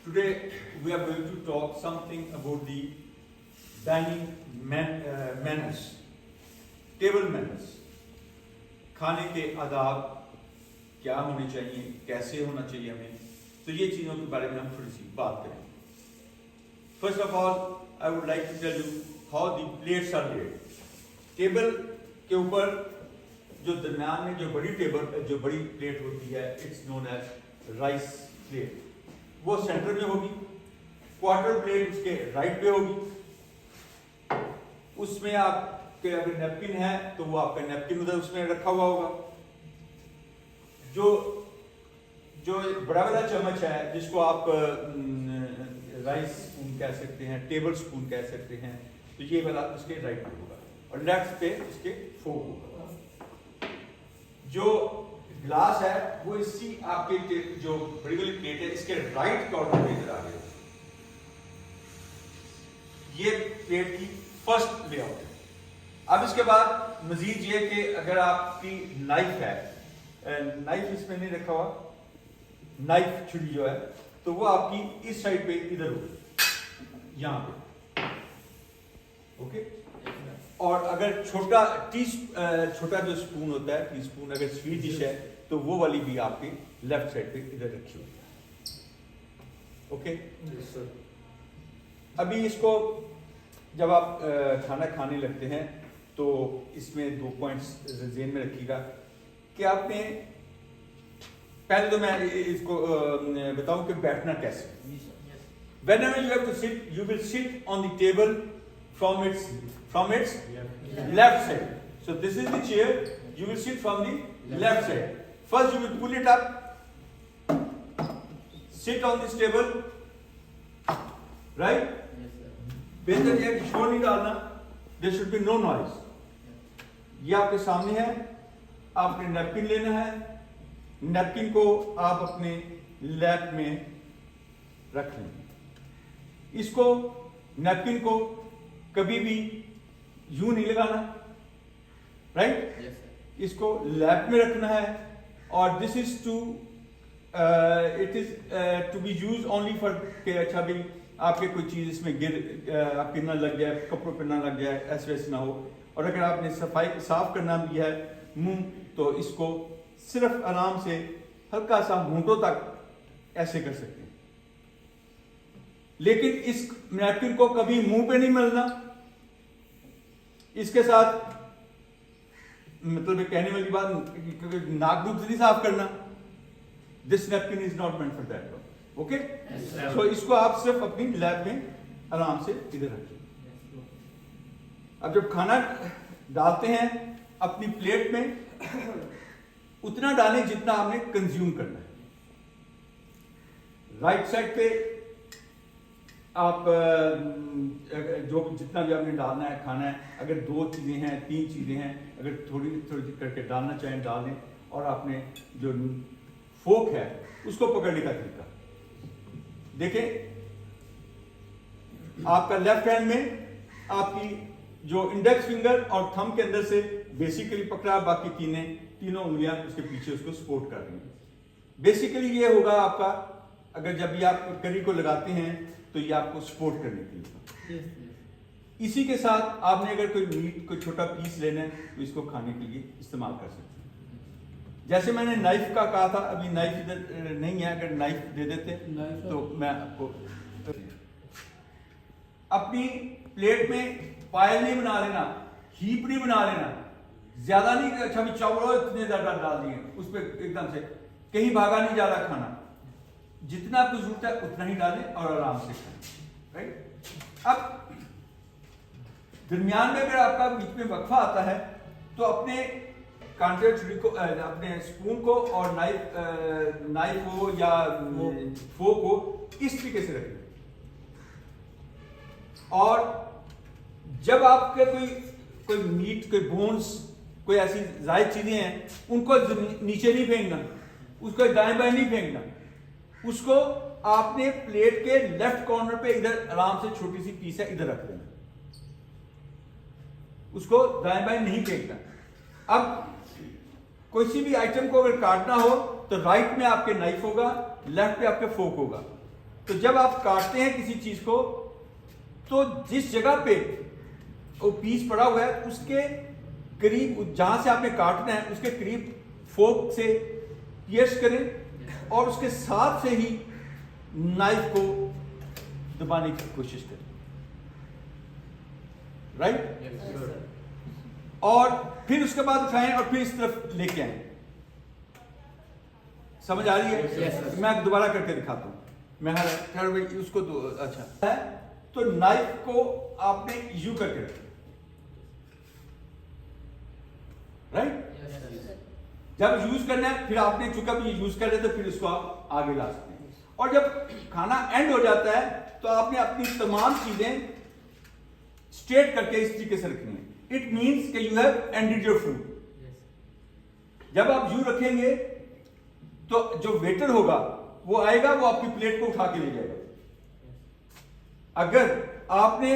Today we are going to talk something about the dining manners, table manners. खाने के आदाब क्या होने चाहिए, कैसे होना चाहिए हमें, तो ये चीज़ों के बारे में हम थोड़ी सी बात करें. First of all, I would like to tell you how the plates are laid. Table के ऊपर जो दरम्यान में जो बड़ी प्लेट होती है, it's known as rice plate. वो सेंटर में होगी. क्वार्टर प्लेट उसके राइट पे होगी. उसमें आपके अगर नैपकिन है तो वो आपका नैपकिन उधर उसमें रखा हुआ होगा. जो बड़ा वाला चम्मच है जिसको आप राइस स्पून कह सकते हैं, टेबल स्पून कह सकते हैं, तो ये वाला उसके राइट पे होगा और लेफ्ट पे उसके फोक होगा. जो ग्लास है वो इसी आपके जो बड़ी वाली प्लेट है इसके राइट कॉर्नर पे इधर आ गया. ये प्लेट की फर्स्ट लेआउट है. अब इसके बाद मजीद ये कि अगर आपकी नाइफ है, नाइफ इसमें नहीं रखा हुआ, नाइफ छुरी जो है तो वो आपकी इस साइड पे इधर होगी, यहां पे. ओके. और अगर छोटा जो स्पून होता है, टी स्पून, अगर स्वीट डिश है तो वो वाली भी आपके लेफ्ट साइड पे इधर रखी हुई है. ओके. Yes sir. अभी इसको जब आप खाना खाने लगते हैं तो इसमें 2 पॉइंट्स ज़हन में रखिएगा कि आपने पहले तो मैं इसको बताऊं कि बैठना कैसे. Whenever you have to sit, you will sit on the table from its left side. So this is the chair. You will sit from the left side. First, you will pull it up. Sit on this table. Right? बेहतर यह कि शोर नहीं डालना. There should be no noise. ये आपके सामने है. आपने नैपकिन लेना है. नैपकिन को आप अपने लैप में रख लें. इसको नैपकिन को कभी भी यूं नहीं लगाना. राइट? इसको लैप में रखना है. और this is to it is to be use only for के अच्छा भी आपके कोई चीज इसमें आपके ना लग जाए, कपड़ों पे ना लग जाए, ऐसे वैसे ना हो. और अगर आपने सफाई साफ करना भी है मुंह, तो इसको सिर्फ आराम से हल्का सा होंठों तक ऐसे कर सकते हैं. लेकिन इस नैपकिन को कभी मुंह पे नहीं मलना. इसके साथ मतलब कहने वाली बात, नाक दूध नहीं साफ करना. This napkin is not meant for that. Okay. So इसको आप सिर्फ अपनी लैब में आराम से इधर रखिए. अब जब खाना डालते हैं अपनी प्लेट में उतना डालें जितना आपने कंज्यूम करना है. राइट साइड पे आप जो जितना भी आपने डालना है खाना है, अगर 2 चीजें हैं, 3 चीजें हैं, अगर थोड़ी थोड़ी करके डालना चाहें डाल दें. और आपने जो फोक है उसको पकड़ने का तरीका देखें. आपका लेफ्ट हैंड में आपकी जो इंडेक्स फिंगर और थंब के अंदर से बेसिकली पकड़ा, बाकी तीनों उंगलियां उसके पीछे उसको सपोर्ट कर रही हैं. बेसिकली ये होगा आपका, अगर जब भी आप करी को लगाते हैं तो ये आपको सपोर्ट करने के लिए. इसी के साथ आपने अगर कोई मीट कोई छोटा पीस लेना है तो इसको खाने के लिए इस्तेमाल कर सकते हैं. जैसे मैंने नाइफ का कहा था, अभी नाइफ इधर नहीं है, अगर नाइफ दे देते तो मैं आपको. अपनी प्लेट में पायल नहीं बना लेना, हीप नहीं बना लेना. ज्यादा नहीं, अच्छा भी चावल इतने ज्यादा डाल दिए उस पर एकदम से, कहीं भागा नहीं जा रहा खाना. जितना कुछ जरूरत है उतना ही डालें और आराम से खाएं. राइट? अब दरमियान में अगर आपका बीच में वक्फा आता है तो अपने कांटे छुरी को, अपने स्पून को और नाइफ हो या फोक हो इस तरीके से रखें. और जब आपके कोई मीट, कोई बोन्स, कोई ऐसी जायद चीजें हैं, उनको नीचे नहीं फेंकना, उसको दाएं बाएं नहीं फेंकना. उसको आपने प्लेट के लेफ्ट कॉर्नर पे इधर आराम से छोटी सी पीस है इधर रख देना. उसको दाएं बाएं नहीं फेंकना. अब कोई सी भी आइटम को अगर काटना हो तो राइट में आपके नाइफ होगा, लेफ्ट पे आपके फोक होगा. तो जब आप काटते हैं किसी चीज को, तो जिस जगह पे वो पीस पड़ा हुआ है उसके करीब, जहां से आपने काटना है उसके करीब फोक से पियर्स करें और उसके साथ से ही नाइफ को दबाने की कोशिश करें, राइट? और फिर उसके बाद उठाएं और फिर इस तरफ लेके आए। समझ आ रही है? मैं दोबारा करके दिखाता हूं। मैं उसको अच्छा है, तो नाइफ को आपने यू करके रखें, राइट? जब यूज करना है फिर आपने चूंकि भी यूज कर रहे तो फिर इसको आप आगे ला सकते हैं। और जब खाना एंड हो जाता है तो आपने अपनी तमाम चीजें स्ट्रेट करके इस तरीके से रखनी है। इट मीन्स कि you have ended your food. जब आप यू रखेंगे तो जो वेटर होगा वो आएगा, वो आपकी प्लेट को उठा के ले जाएगा। अगर आपने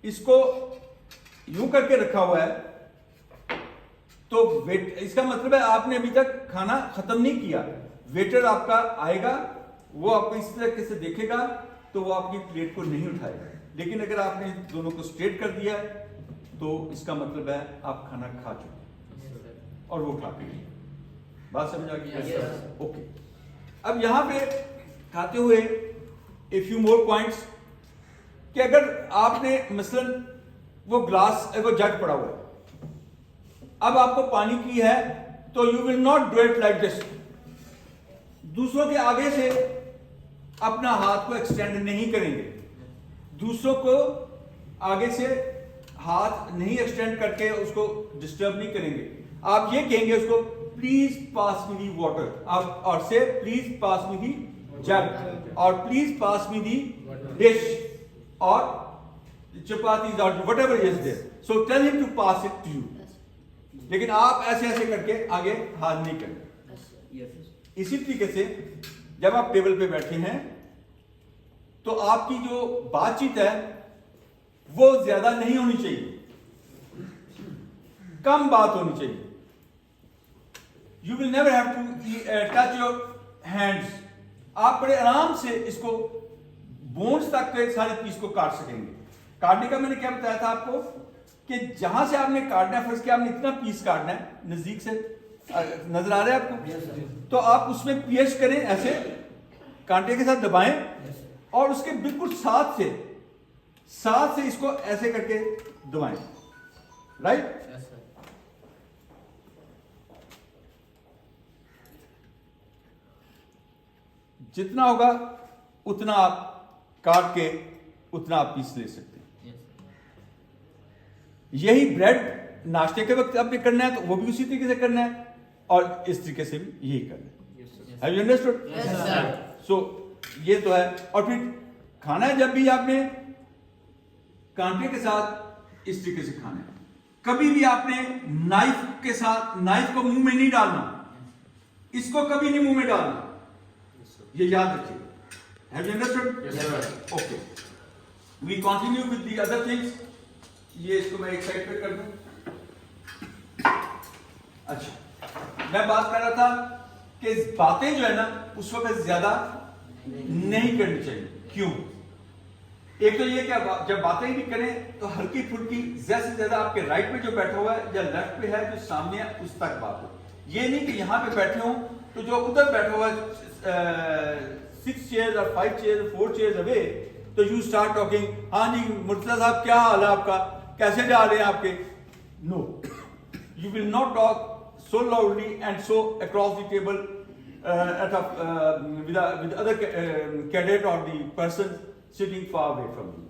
इसको यूं करके रखा हुआ है तो इसका मतलब है आपने अभी तक खाना खत्म नहीं किया। वेटर आपका आएगा, वो आपको इस तरीके से देखेगा तो वो आपकी प्लेट को नहीं उठाएगा। लेकिन अगर आपने दोनों को स्ट्रेट कर दिया तो इसका मतलब है आप खाना खा चुके और वो उठा के। बात समझ आ गई? ओके। अब यहां पे खाते हुए ए फ्यू मोर पॉइंट्स कि अगर आपने मसलन वो ग्लास, वो जग पड़ा हुआ है, अब आपको पानी की है, तो you will not do it like this. दूसरों के आगे से अपना हाथ को एक्सटेंड नहीं करेंगे, दूसरों को आगे से हाथ नहीं एक्सटेंड करके उसको डिस्टर्ब नहीं करेंगे। आप ये कहेंगे उसको, please pass me the water, आप और से please pass me the jug, और please pass me the dish, और चपातीज और whatever is there, so tell him to pass it to you. लेकिन आप ऐसे ऐसे करके आगे हाथ नहीं करेंगे। इसी तरीके से जब आप टेबल पे बैठे हैं तो आपकी जो बातचीत है वो ज्यादा नहीं होनी चाहिए, कम बात होनी चाहिए। You will never have to touch your hands. आप बड़े आराम से इसको बोन्स तक के सारे पीस को काट सकेंगे। काटने का मैंने क्या बताया था आपको कि जहां से आपने काटना है, फर्स्ट आपने इतना पीस काटना है, नजदीक से नजर आ रहा है आपको, तो आप उसमें पियर्स करें, ऐसे कांटे के साथ दबाएं और उसके बिल्कुल साथ से इसको ऐसे करके दबाएं, राइट? जितना होगा उतना आप काट के उतना आप पीस ले सकते हैं। यही ब्रेड नाश्ते के वक्त आपने करना है तो वो भी उसी तरीके से करना है, और इस तरीके से भी यही करना है। Have you understood? Yes, sir. So, ये तो है। और फिर खाना है, जब भी आपने कांटे के साथ इस तरीके से खाना है। कभी भी आपने नाइफ के साथ, नाइफ को मुंह में नहीं डालना, इसको कभी नहीं मुंह में डालना, ये याद रखिए। Have you understood? Yes, sir. Okay. We continue with the other things. ये इसको मैं एक साइड पे कर दूं। अच्छा, मैं बात कर रहा था कि बातें जो है ना उस वक्त ज्यादा नहीं करनी चाहिए। क्यों? एक तो ये कि जब बातें भी करें तो हल्की फुल्की, ज्यादा से ज्यादा आपके राइट पे जो बैठा हुआ है या लेफ्ट पे है जो सामने है उस तक बात हो। ये नहीं कि यहां पे बैठे हो तो जो उधर बैठा हुआ है 6 चेयर्स और 5 चेयर्स 4 चेयर्स अवे, तो यू स्टार्ट टॉकिंग, हाँ जी मुर्तजा साहब क्या हाल है आपका, कैसे जा रहे हैं आपके। No, you will not talk so loudly and so across the table with other cadet or the person sitting far away from you,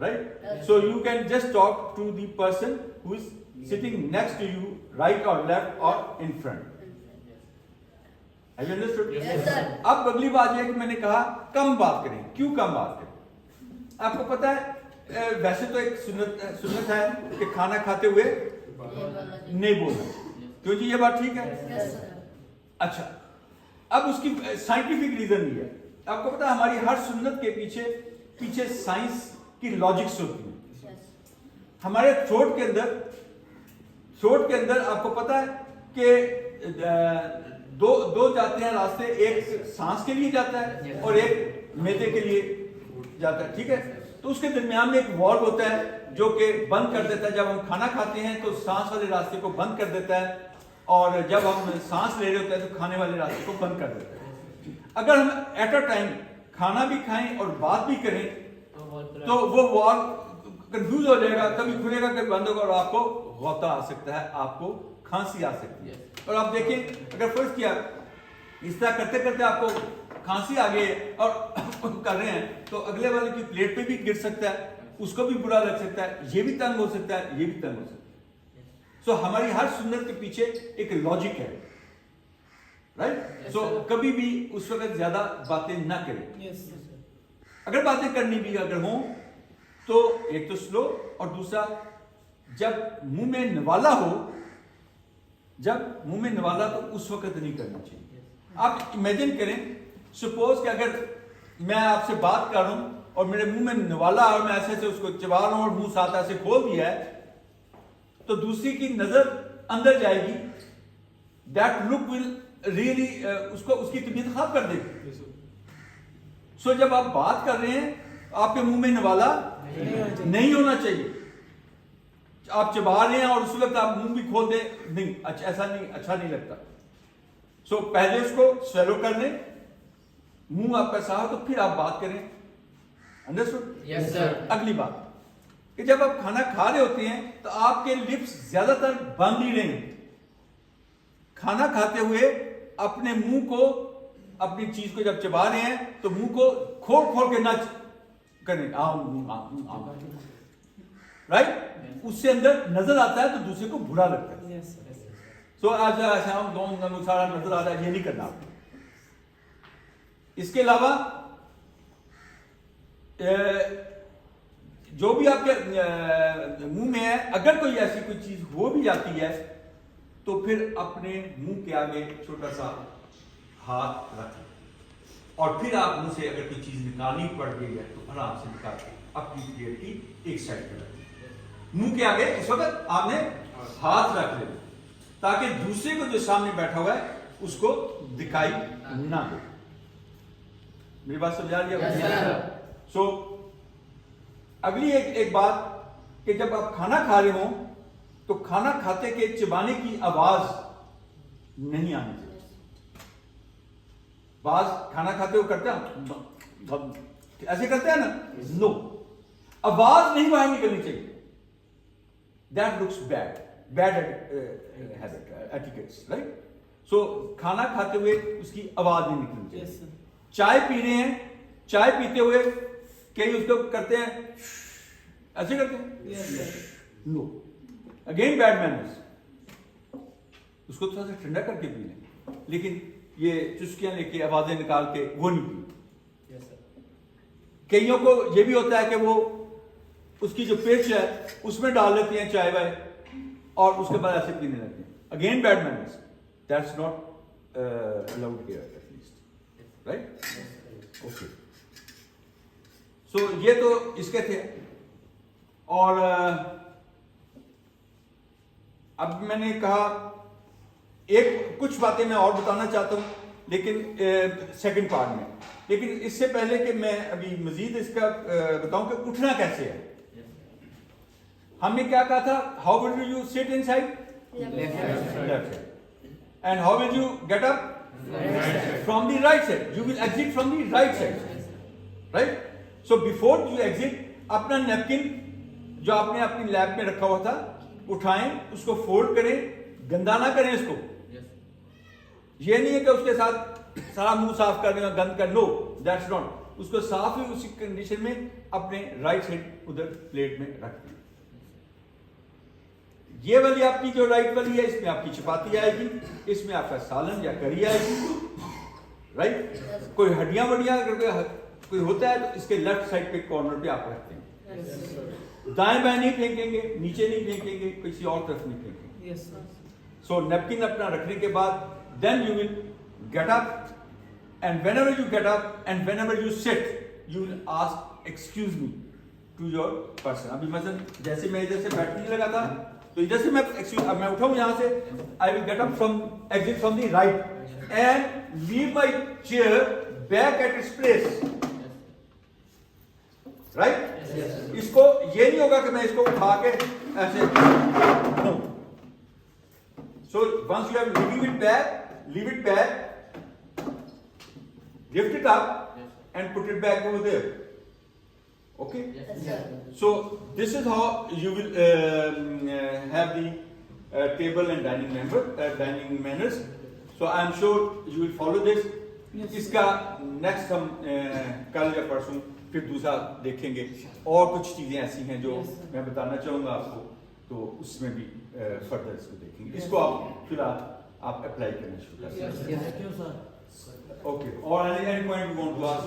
right? So you can just talk to the person who is sitting next to you, right or left or in front. Have you understood? Yes, sir. अब अगली बात यह कि मैंने कहा कम बात करें। क्यों कम बात करें? आपको पता है वैसे तो एक सुन्नत है कि खाना खाते हुए नहीं बोलना। क्यों जी, ये बात ठीक है? Yes, sir. अच्छा, अब उसकी साइंटिफिक रीजन भी है। आपको पता है हमारी हर सुन्नत के पीछे साइंस की लॉजिक्स होती है। Yes. हमारे थ्रोट के अंदर आपको पता है कि दो जाते हैं रास्ते, एक सांस के लिए जाता है और एक मैदे के लिए जाता है, ठीक है। तो उसके दरमियान में एक वाल्व होता है जो कि बंद कर देता है। जब हम खाना खाते हैं तो सांस वाले रास्ते को बंद कर देता है, और जब हम सांस ले रहे होते हैं तो खाने वाले रास्ते को बंद कर देता है। अगर हम एट अ टाइम खाना भी खाएं और बात भी करें तो वो वाल्व कंफ्यूज हो जाएगा, कभी खुलेगा कभी बंद होगा, और आपको गौता आ सकता है, आपको खांसी आ सकती है। और आप देखें, अगर फर्ज किया इस तरह करते करते आपको खांसी आ गई और कर रहे हैं तो अगले वाले की प्लेट पे भी गिर सकता है, उसको भी बुरा लग सकता है, ये भी तंग हो सकता है, ये भी तंग हो सकता है। सो हमारी हर सुन्नत के पीछे एक लॉजिक है, राइट। सो कभी भी उस वक्त ज्यादा बातें ना करें। अगर बातें करनी भी अगर हो तो एक तो स्लो, और दूसरा जब मुंह में नवाला हो, जब मुंह में नवाला तो उस वक्त नहीं करना चाहिए। आप इमेजिन करें, सपोज कि अगर मैं आपसे बात कर रहा हूं और मेरे मुंह में नवाला और मैं ऐसे से उसको चबा रहा हूं और मुंह साथ ऐसे खोल दिया है, तो दूसरी की नजर अंदर जाएगी, दैट लुक विल रियली उसको उसकी तबीयत खराब कर देगी। सो जब आप बात कर रहे हैं आपके मुंह में नवाला नहीं होना चाहिए। आप चबा रहे हैं और उस वक्त आप मुंह भी खोल दें, नहीं, ऐसा नहीं, अच्छा नहीं लगता। सो पहले उसको स्वेलो कर लें, मुंह आपका साफ, तो फिर आप बात करें। अंडरस्टूड? Yes sir. अगली बात कि जब आप खाना खा रहे होते हैं तो आपके लिप्स ज्यादातर बंद ही रहें। खाना खाते हुए अपने मुंह को, अपनी चीज को जब चबा रहे हैं तो मुंह को खोल खोल के ना करें, राइट। उससे अंदर नजर आता है तो दूसरे को बुरा लगता है। सो आज सारा नजर आ रहा है, ये नहीं करना आपको। इसके अलावा जो भी आपके मुंह में है, अगर कोई ऐसी कोई चीज हो भी जाती है तो फिर अपने मुंह के आगे छोटा सा हाथ रखें और फिर आप मुंह से अगर कोई चीज निकालनी पड़ गई है तो आराम से निकाल के अपनी प्लेट की एक साइड पर रखें। मुंह के आगे इस वक्त आपने हाथ रख ले ताकि दूसरे को जो सामने बैठा हुआ है उसको दिखाई ना दे। मेरी बात समझा लिया? सो अगली एक बात कि जब आप खाना खा रहे हो तो खाना खाते के चिबाने की आवाज नहीं आनी चाहिए। बाज खाना खाते हुए करते हैं, ऐसे करते हैं ना, नो, आवाज नहीं बाहर निकलनी चाहिए। That looks bad, bad habit, etiquettes, right. So खाना खाते हुए उसकी आवाज नहीं निकलनी चाहिए। चाय पी रहे हैं, चाय पीते हुए कई उसको करते हैं, ऐसे करते हैं, नो, अगेन बैड मैनर्स। उसको थोड़ा सा ठंडा करके पी लें, लेकिन ये चुस्कियां लेके आवाजें निकाल के वो नहीं पी। कईयों को ये भी होता है कि वो उसकी जो पेच है उसमें डाल लेते हैं चाय वाय और उसके बाद ऐसे पीने लगते हैं। Again bad manners, that's not allowed here at least, right. Okay, so ये तो इसके थे। और अब मैंने कहा एक कुछ बातें मैं और बताना चाहता हूं, लेकिन सेकंड पार्ट में। लेकिन इससे पहले कि मैं अभी मजीद इसका बताऊं कि उठना कैसे है। हमने क्या कहा था? How will you sit inside? Left side. And how will you get up? From the right side. You will exit from the right side, right. So before you exit, अपना नैपकिन जो आपने अपनी लैब में रखा हुआ था उठाएं, उसको फोल्ड करें, गंदा ना करें इसको। ये नहीं है कि उसके साथ सारा मुंह साफ कर देगा, गंद कर, नो, दैट्स नॉट। उसको साफ ही उसी कंडीशन में अपने राइट साइड उधर प्लेट में रख दें। ये वाली आपकी जो राइट वाली है, इसमें आपकी चपाती आएगी, इसमें आपका सालन या करी आएगी, राइट। कोई हड्डियां वड्डियां अगर कोई होता है तो इसके लेफ्ट साइड पे कॉर्नर पे आप रखते हैं। दाएं बाएं नहीं फेंकेंगे, नीचे नहीं फेंकेंगे, किसी और तरफ नहीं फेंकेंगे। सो नैपकिन अपना रखने के बाद then you will get up, and whenever you get up and whenever you sit, you will ask excuse me to your person. अभी मसलन जैसे मैं इधर से बैठने लगा था तो इधर से मैं उठाऊं यहाँ से, I will get up from exit from the right and leave my chair back at its place, right. इसको ये नहीं होगा कि मैं इसको उठा के ऐसे, so once you have leave it back, lift it up and put it back over there. Okay? Yes, sir. So this is how you will have the table and dining manners. So I am sure you will follow this. इसका next हम कल या परसों फिर दूसरा देखेंगे, और कुछ चीजें ऐसी हैं जो मैं बताना चाहूंगा आपको, तो उसमें भी फर्दर इसको देखेंगे। इसको आप फिलहाल आप अप्लाई करना शुरू कर सकते हैं। Thank you, sir. Okay. Or any point you want to ask?